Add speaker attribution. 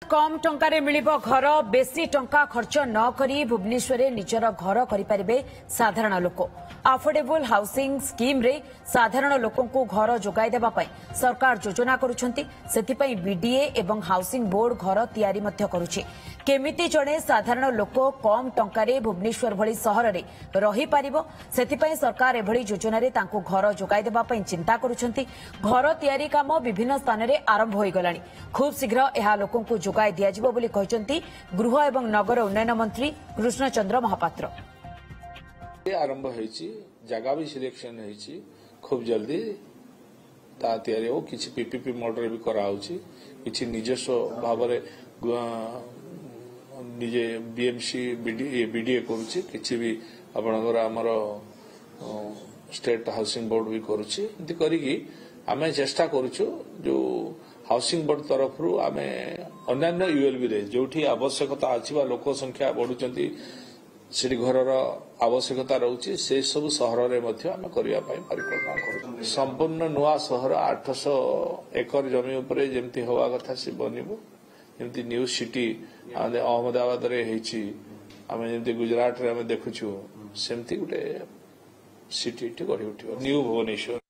Speaker 1: कम टंकारे मिलिबो घर बेसी टंका खर्च न करी भुवनेश्वर निजर घर करिपारिबे साधारण लोक अफोर्डेबल हाउसिंग स्कीम रे साधारण लोकंकु घर जोगाई देबा पई सरकार योजना करूछंती सेथिपई बीडीए एवं हाउसिंग बोर्ड घर तयारी मध्य करूछि केमिति जणे साधारण लोक कम टंकारे भुवनेश्वर भली सहर रे रही पारिबो सेथिपई सरकार एभली योजना रे तांकु घर जोगाई देबा पई चिंता करूछंती घर तयारी काम विभिन्न स्थान रे आरंभ होई गलानी खूब शीघ्र एहा लोकंकु जोगाई दियाजिबो बोली कहचंती गृह एवं नगर उन्नयन मंत्री कृष्णचंद्र महापात्र
Speaker 2: आरंभ होईची जगह भी सिलेक्शन होईची खूब जल्दी ता तयारी हो किछि पीपीपी मॉडल भी करा होची किछि निजस्व भाबरे निजे बीएमसी बीडीए करूची किछि भी आपनकर हमर स्टेट हाउसिंग बोर्ड भी करूची एंती करिकी आमे चेष्टा करूछु जो हाउसिंग बोर्ड तरफ रु आमे अन्य यूएलबी रे जोठी आवश्यकता अछि बा लोक संख्या बढ़ुचंती सेठी घरर आवश्यकता रहउची से सब शहर रे मध्य आमे करिया पई परिकल्पना करू संपूर्ण नुआ शहर 800 एकर जमी ऊपर जेमती होवा कथा से बनिबो जेमती न्यू सिटी आमे अहमदाबाद रे हेची आमे जेमती गुजरात रे आमे देखुछु सेमती गुटे सिटी टी गढी उठिबो न्यू भुवनेश्वर।